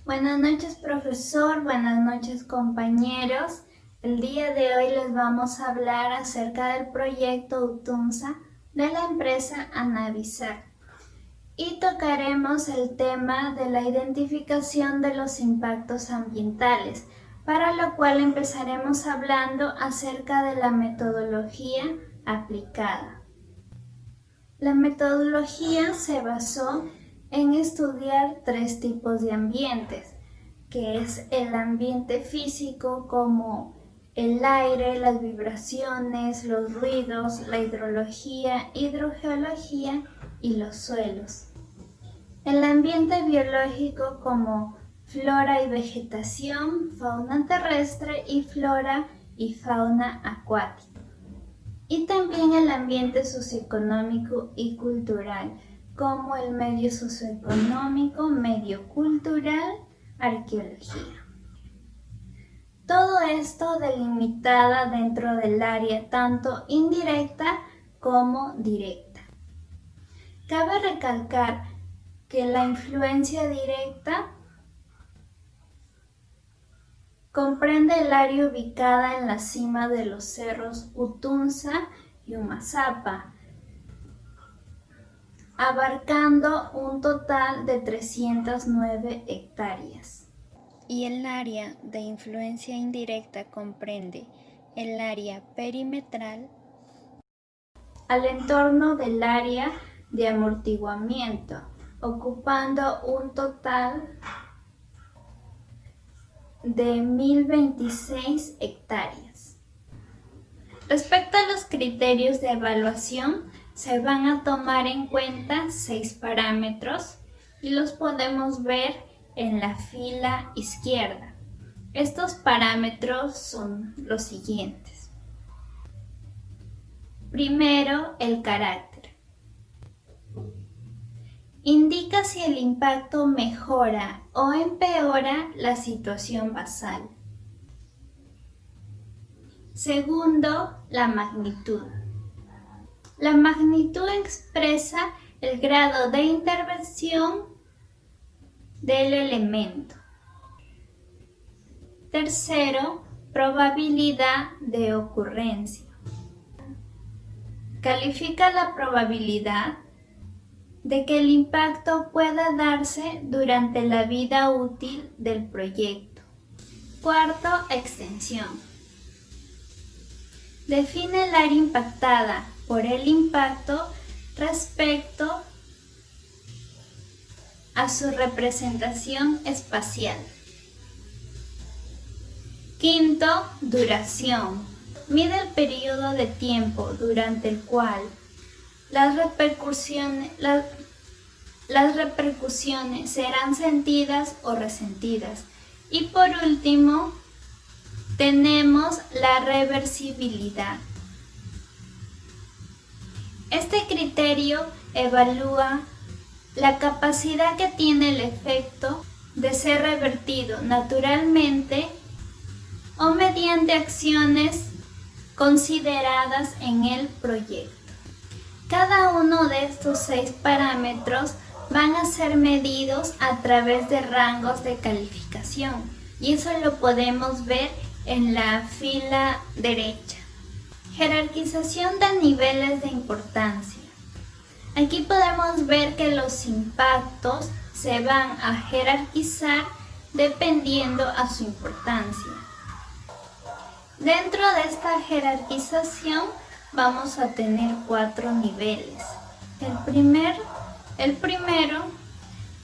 Buenas noches, profesor. Buenas noches, compañeros. El día de hoy les vamos a hablar acerca del proyecto UTUNSA de la empresa Anavisar y tocaremos el tema de la identificación de los impactos ambientales, para lo cual empezaremos hablando acerca de la metodología aplicada. La metodología se basó en estudiar tres tipos de ambientes, que es el ambiente físico como el aire, las vibraciones, los ruidos, la hidrología, hidrogeología y los suelos. El ambiente biológico como flora y vegetación, fauna terrestre y flora y fauna acuática. Y también el ambiente socioeconómico y cultural, como el medio socioeconómico, medio cultural, arqueología. Todo esto delimitada dentro del área tanto indirecta como directa. Cabe recalcar que la influencia directa comprende el área ubicada en la cima de los cerros Utunza y Umasapa, abarcando un total de 309 hectáreas. Y el área de influencia indirecta comprende el área perimetral al entorno del área de amortiguamiento, ocupando un total de 1026 hectáreas. Respecto a los criterios de evaluación, se van a tomar en cuenta 6 parámetros y los podemos ver en la fila izquierda. Estos parámetros son los siguientes. Primero, el carácter. Indica si el impacto mejora o empeora la situación basal. Segundo, la magnitud. La magnitud expresa el grado de intervención del elemento. Tercero, probabilidad de ocurrencia. Califica la probabilidad de que el impacto pueda darse durante la vida útil del proyecto. Cuarto, extensión. Define el área impactada por el impacto respecto a su representación espacial. Quinto, duración. Mide el periodo de tiempo durante el cual las repercusiones serán sentidas o resentidas. Y por último, tenemos la reversibilidad. Este criterio evalúa la capacidad que tiene el efecto de ser revertido naturalmente o mediante acciones consideradas en el proyecto. Cada uno de estos 6 parámetros van a ser medidos a través de rangos de calificación y eso lo podemos ver en la fila derecha. Jerarquización de niveles de importancia. Aquí podemos ver que los impactos se van a jerarquizar dependiendo a su importancia. Dentro de esta jerarquización vamos a tener 4 niveles. El primero,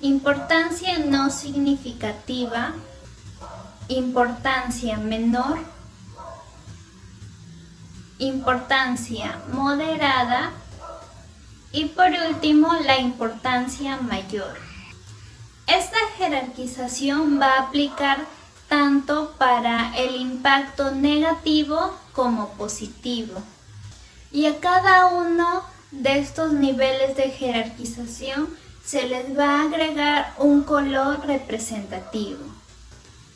importancia no significativa, importancia menor, importancia moderada y por último la importancia mayor. Esta jerarquización va a aplicar tanto para el impacto negativo como positivo. Y a cada uno de estos niveles de jerarquización se les va a agregar un color representativo.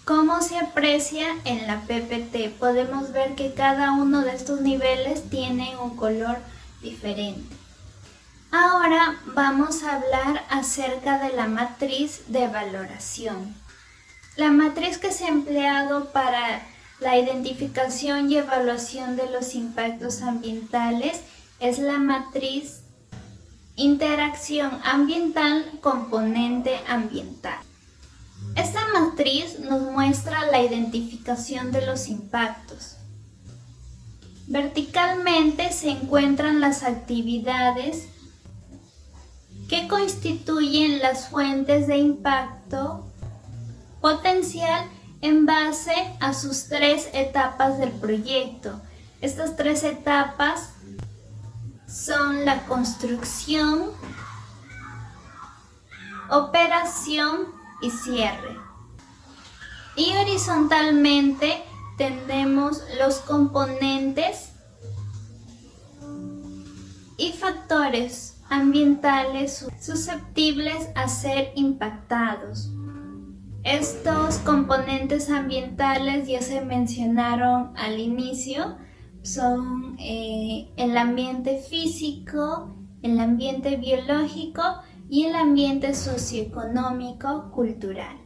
¿Cómo se aprecia en la PPT? Podemos ver que cada uno de estos niveles tiene un color diferente. Ahora vamos a hablar acerca de la matriz de valoración. La matriz que se ha empleado para la identificación y evaluación de los impactos ambientales es la matriz interacción ambiental componente ambiental. Esta matriz nos muestra la identificación de los impactos. Verticalmente se encuentran las actividades que constituyen las fuentes de impacto potencial en base a sus 3 etapas del proyecto. Estas 3 etapas son la construcción, operación y cierre. Y horizontalmente tenemos los componentes y factores ambientales susceptibles a ser impactados. Estos componentes ambientales ya se mencionaron al inicio, son el ambiente físico, el ambiente biológico y el ambiente socioeconómico cultural.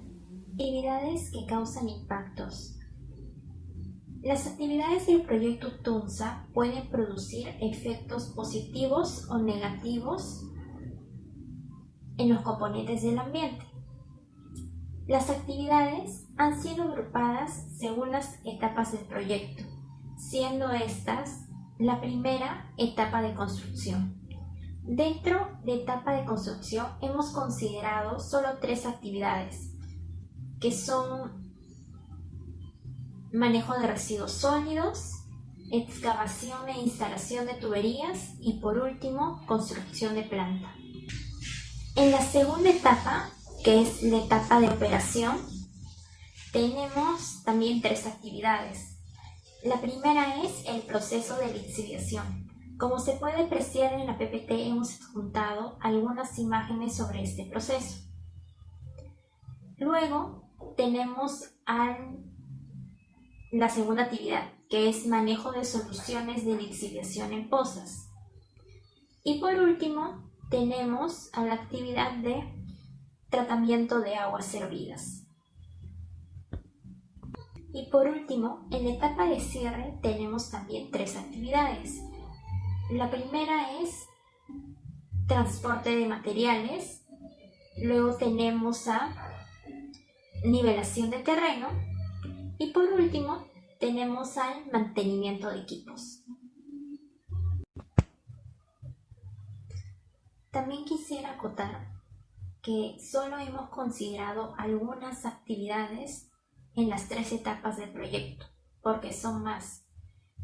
Actividades que causan impactos. Las actividades del proyecto UTUNSA pueden producir efectos positivos o negativos en los componentes del ambiente. Las actividades han sido agrupadas según las etapas del proyecto, siendo estas la primera etapa de construcción. Dentro de etapa de construcción hemos considerado solo 3 actividades, que son manejo de residuos sólidos, excavación e instalación de tuberías y por último construcción de planta. En la segunda etapa, que es la etapa de operación, tenemos también 3 actividades. La primera es el proceso de lixiviación. Como se puede apreciar en la PPT, hemos adjuntado algunas imágenes sobre este proceso. Luego tenemos la segunda actividad, que es manejo de soluciones de lixiviación en pozas. Y por último tenemos a la actividad de tratamiento de aguas servidas. Y por último, en la etapa de cierre tenemos también 3 actividades. La primera es transporte de materiales, luego tenemos a nivelación de terreno y por último tenemos al mantenimiento de equipos. También quisiera acotar que solo hemos considerado algunas actividades en las 3 etapas del proyecto, porque son más.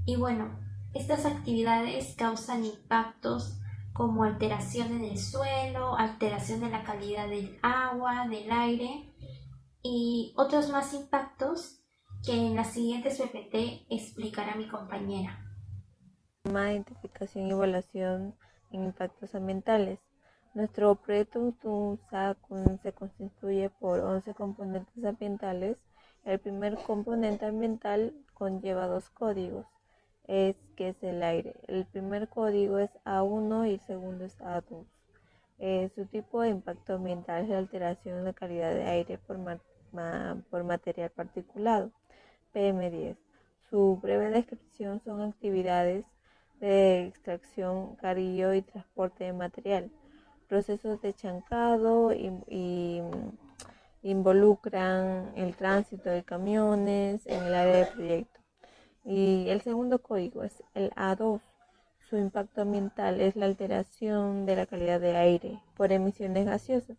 Y bueno, estas actividades causan impactos como alteraciones del suelo, alteración de la calidad del agua, del aire y otros más impactos que en las siguientes PPT explicará mi compañera. Identificación y evaluación en impactos ambientales. Nuestro proyecto UTUNSA se constituye por 11 componentes ambientales. El primer componente ambiental conlleva 2 códigos, que es el aire. El primer código es A1 y el segundo es A2. Su tipo de impacto ambiental es la alteración de la calidad de aire por material particulado, PM10. Su breve descripción son actividades de extracción, carrillo y transporte de material. Procesos de chancado y involucran el tránsito de camiones en el área del proyecto. Y el segundo código es el A2. Su impacto ambiental es la alteración de la calidad de aire por emisiones gaseosas.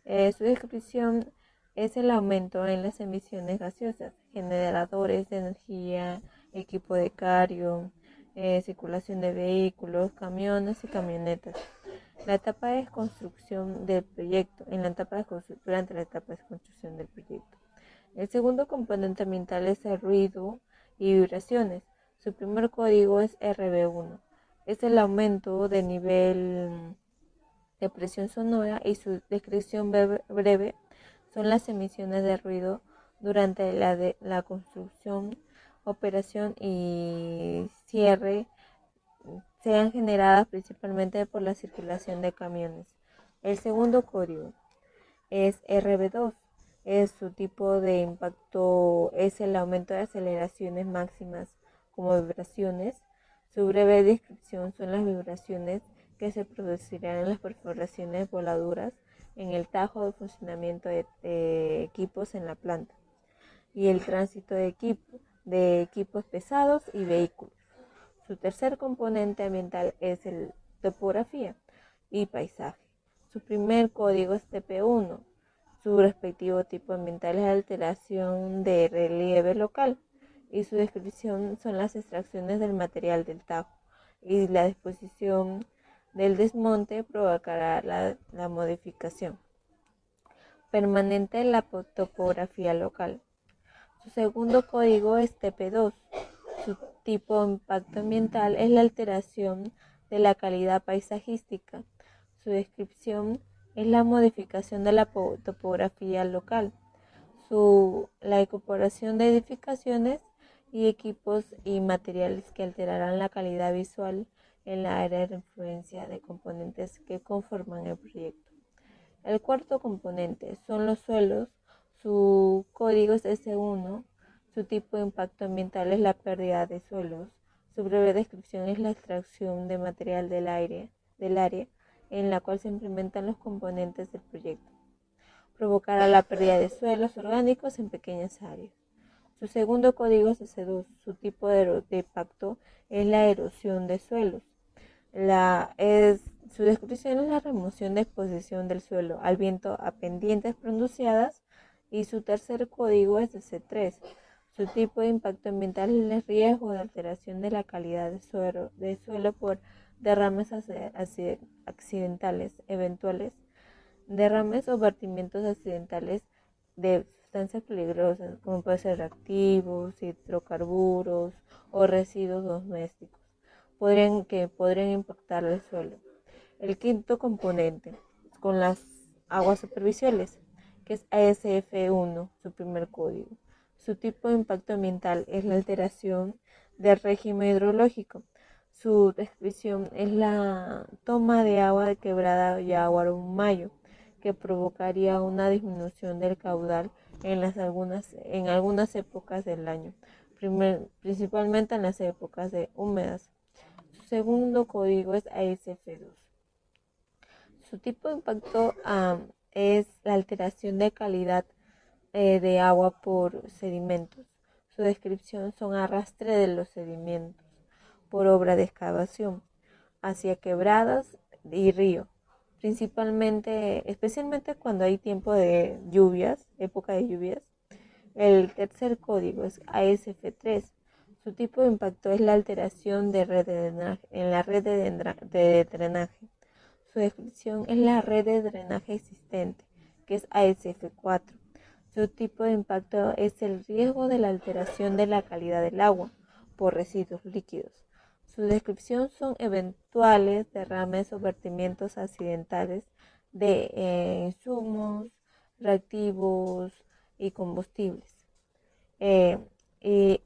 Su descripción es el aumento en las emisiones gaseosas, generadores de energía, equipo de cargo, circulación de vehículos, camiones y camionetas. La etapa de construcción del proyecto, durante la etapa de construcción del proyecto. El segundo componente ambiental es el ruido y vibraciones. Su primer código es RB1. Es el aumento de nivel de presión sonora y su descripción breve son las emisiones de ruido durante la construcción, operación y cierre, sean generadas principalmente por la circulación de camiones. El segundo código es RB2. Su tipo de impacto es el aumento de aceleraciones máximas como vibraciones. Su breve descripción son las vibraciones que se producirán en las perforaciones voladuras en el tajo de funcionamiento de equipos en la planta y el tránsito de equipos pesados y vehículos. Su tercer componente ambiental es el topografía y paisaje. Su primer código es TP1. Su respectivo tipo ambiental es alteración de relieve local y su descripción son las extracciones del material del tajo y la disposición del desmonte provocará la modificación permanente de la topografía local. Su segundo código es TP2. Su tipo de impacto ambiental es la alteración de la calidad paisajística. Su descripción es la modificación de la topografía local. La incorporación de edificaciones y equipos y materiales que alterarán la calidad visual en la área de influencia de componentes que conforman el proyecto. El cuarto componente son los suelos. Su código es S1. Su tipo de impacto ambiental es la pérdida de suelos. Su breve descripción es la extracción de material del área en la cual se implementan los componentes del proyecto. Provocará la pérdida de suelos orgánicos en pequeñas áreas. Su segundo código es S2. Su tipo de impacto es la erosión de suelos. Su descripción es la remoción de exposición del suelo al viento a pendientes pronunciadas y su tercer código es S3. Su tipo de impacto ambiental es el riesgo de alteración de la calidad de suelo por derrames accidentales, eventuales derrames o vertimientos accidentales de sustancias peligrosas, como pueden ser reactivos, hidrocarburos o residuos domésticos, que podrían impactar el suelo. El quinto componente, con las aguas superficiales, que es ASF1, su primer código. Su tipo de impacto ambiental es la alteración del régimen hidrológico. Su descripción es la toma de agua de quebrada y agua mayo, que provocaría una disminución del caudal en algunas épocas del año, principalmente en las épocas húmedas. Su segundo código es ASF2. Su tipo de impacto es la alteración de calidad de agua por sedimentos. Su descripción son arrastre de los sedimentos por obra de excavación hacia quebradas y río, especialmente cuando hay tiempo de lluvias, época de lluvias. El tercer código es ASF3. Su tipo de impacto es la alteración en la red de drenaje. Su descripción es la red de drenaje existente, que es ASF4. Su tipo de impacto es el riesgo de la alteración de la calidad del agua por residuos líquidos. Su descripción son eventuales derrames o vertimientos accidentales de insumos, reactivos y combustibles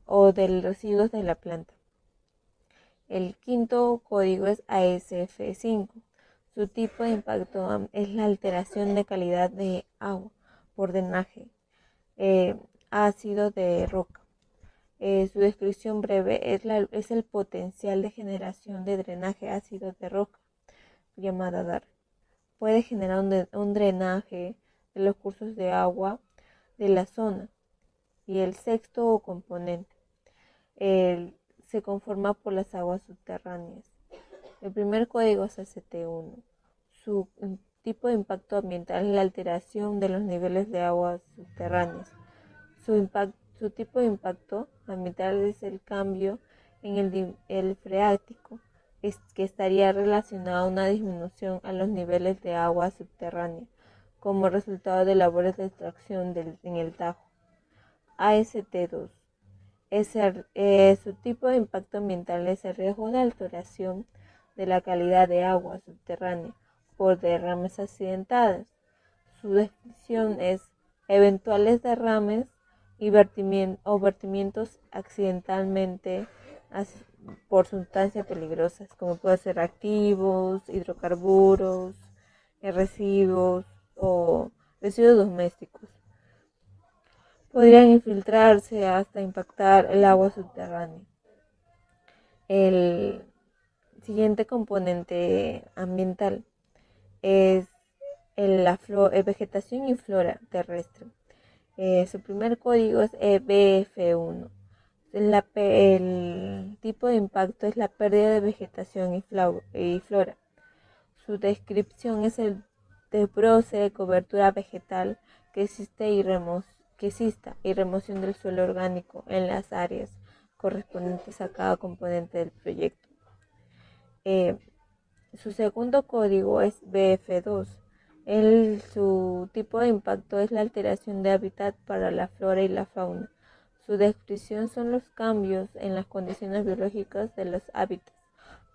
o de residuos de la planta. El quinto código es ASF5. Su tipo de impacto es la alteración de calidad de agua por drenaje ácido de roca. Su descripción breve es el potencial de generación de drenaje ácido de roca, llamada DAR. Puede generar un drenaje de los cursos de agua de la zona. Y el sexto componente se conforma por las aguas subterráneas. El primer código es ST1. Su tipo de impacto ambiental es la alteración de los niveles de aguas subterráneas. Su tipo de impacto ambiental es el cambio en el freático, que estaría relacionado a una disminución a los niveles de agua subterránea como resultado de labores de extracción en el Tajo. AST2. Su tipo de impacto ambiental es el riesgo de alteración de la calidad de agua subterránea por derrames accidentados. Su descripción es eventuales derrames y vertimientos accidentalmente por sustancias peligrosas, como pueden ser activos, hidrocarburos, residuos o residuos domésticos. podrían infiltrarse hasta impactar el agua subterránea. El siguiente componente ambiental es la vegetación y flora terrestre. Su primer código es EBF1. El tipo de impacto es la pérdida de vegetación y flora. Su descripción es el desbroce de cobertura vegetal que exista y remoción del suelo orgánico en las áreas correspondientes a cada componente del proyecto. Su segundo código es BF2. Su tipo de impacto es la alteración de hábitat para la flora y la fauna. Su descripción son los cambios en las condiciones biológicas de los hábitats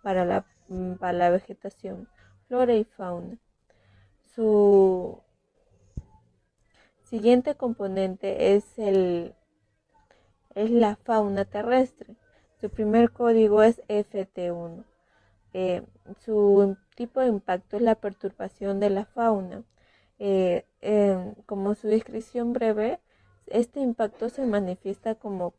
para la vegetación, flora y fauna. Su siguiente componente es la fauna terrestre. Su primer código es FT1. Su tipo de impacto es la perturbación de la fauna. Como su descripción breve, este impacto se manifiesta como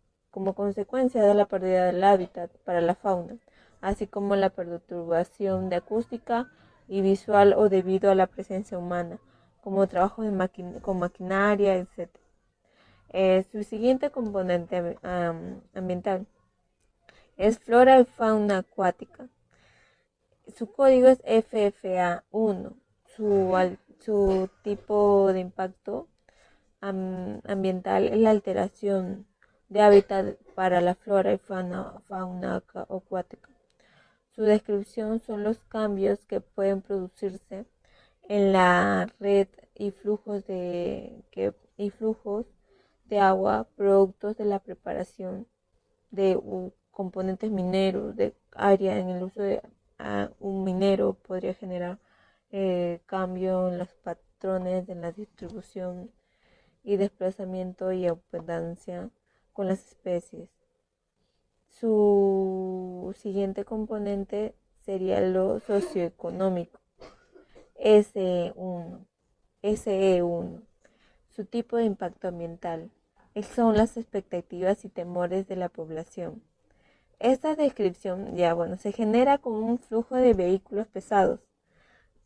consecuencia de la pérdida del hábitat para la fauna, así como la perturbación de acústica y visual o debido a la presencia humana, como trabajo con maquinaria, etc. Su siguiente componente ambiental es flora y fauna acuática. Su código es FFA1. Su tipo de impacto ambiental es la alteración de hábitat para la flora y fauna acuática. Su descripción son los cambios que pueden producirse en la red y flujos de agua, productos de la preparación de componentes mineros, de área en el uso de un minero podría generar cambio en los patrones de la distribución y desplazamiento y abundancia con las especies. Su siguiente componente sería lo socioeconómico, SE1. Su tipo de impacto ambiental son las expectativas y temores de la población. Esta descripción se genera como un flujo de vehículos pesados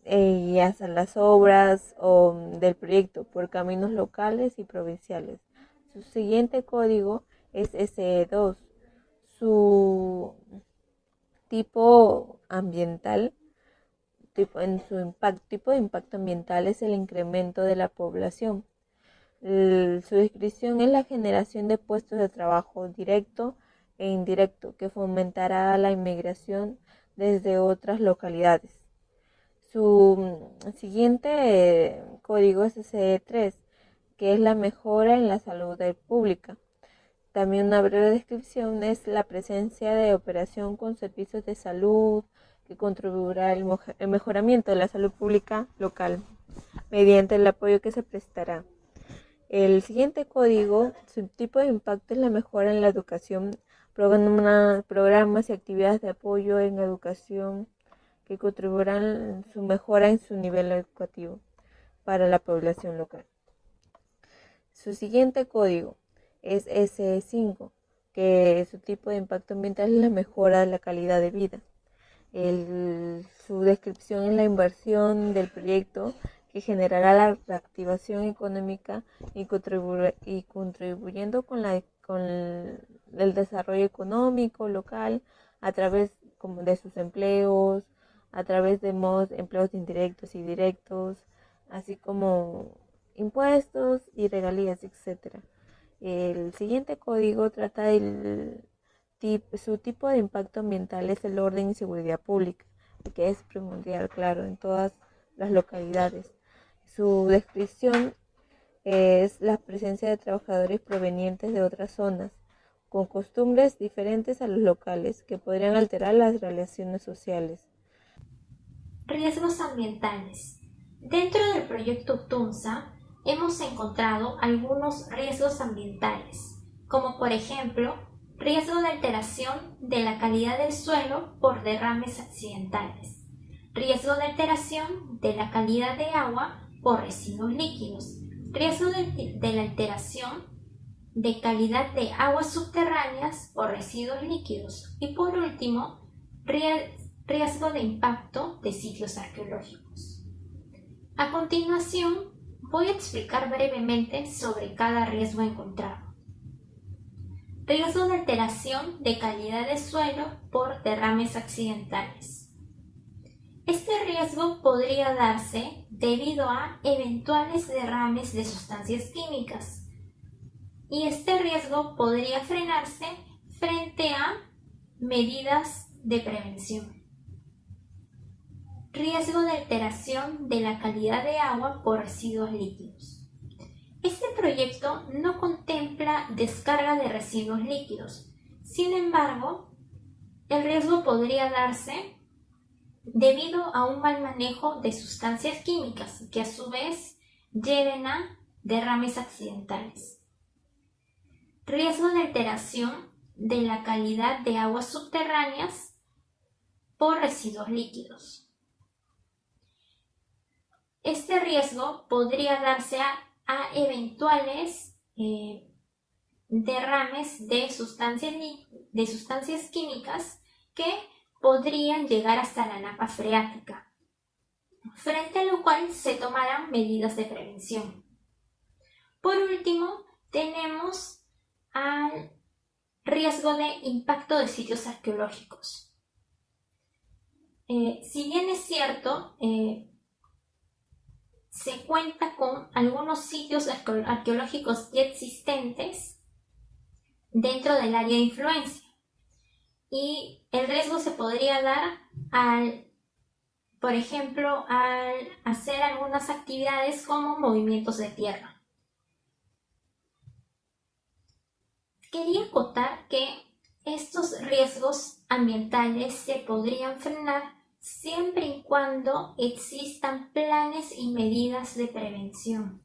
y hacia las obras del proyecto por caminos locales y provinciales. Su siguiente código es SE2. Su tipo ambiental, tipo de impacto ambiental es el incremento de la población. Su descripción es la generación de puestos de trabajo directo e indirecto que fomentará la inmigración desde otras localidades. Su siguiente código es SE3, que es la mejora en la salud pública. También una breve descripción es la presencia de operación con servicios de salud que contribuirá al mejoramiento de la salud pública local mediante el apoyo que se prestará. El siguiente código, su tipo de impacto es la mejora en la educación, programas y actividades de apoyo en educación que contribuirán en su mejora en su nivel educativo para la población local. Su siguiente código es SE5, que su tipo de impacto ambiental es la mejora de la calidad de vida. Su descripción es la inversión del proyecto que generará la reactivación económica y contribuyendo con el desarrollo económico local a través de sus empleos, a través de empleos indirectos y directos, así como impuestos y regalías, etc. El siguiente código trata su tipo de impacto ambiental es el orden y seguridad pública, que es primordial, claro, en todas las localidades. Su descripción es la presencia de trabajadores provenientes de otras zonas, con costumbres diferentes a los locales, que podrían alterar las relaciones sociales. Riesgos ambientales. Dentro del proyecto Utunza hemos encontrado algunos riesgos ambientales, como por ejemplo, riesgo de alteración de la calidad del suelo por derrames accidentales, riesgo de alteración de la calidad de agua por residuos líquidos, riesgo de la alteración de calidad de aguas subterráneas por residuos líquidos y por último, riesgo de impacto de sitios arqueológicos. A continuación, voy a explicar brevemente sobre cada riesgo encontrado. Riesgo de alteración de calidad de suelo por derrames accidentales. Este riesgo podría darse debido a eventuales derrames de sustancias químicas, y este riesgo podría frenarse frente a medidas de prevención. Riesgo de alteración de la calidad de agua por residuos líquidos. Este proyecto no contempla descarga de residuos líquidos. Sin embargo, el riesgo podría darse debido a un mal manejo de sustancias químicas que a su vez lleven a derrames accidentales. Riesgo de alteración de la calidad de aguas subterráneas por residuos líquidos. Este riesgo podría darse a eventuales derrames de sustancias químicas que podrían llegar hasta la napa freática, frente a lo cual se tomarán medidas de prevención. Por último, tenemos al riesgo de impacto de sitios arqueológicos. Si bien es cierto, se cuenta con algunos sitios arqueológicos ya existentes dentro del área de influencia y el riesgo se podría dar por ejemplo, al hacer algunas actividades como movimientos de tierra. Quería acotar que estos riesgos ambientales se podrían frenar siempre y cuando existan planes y medidas de prevención.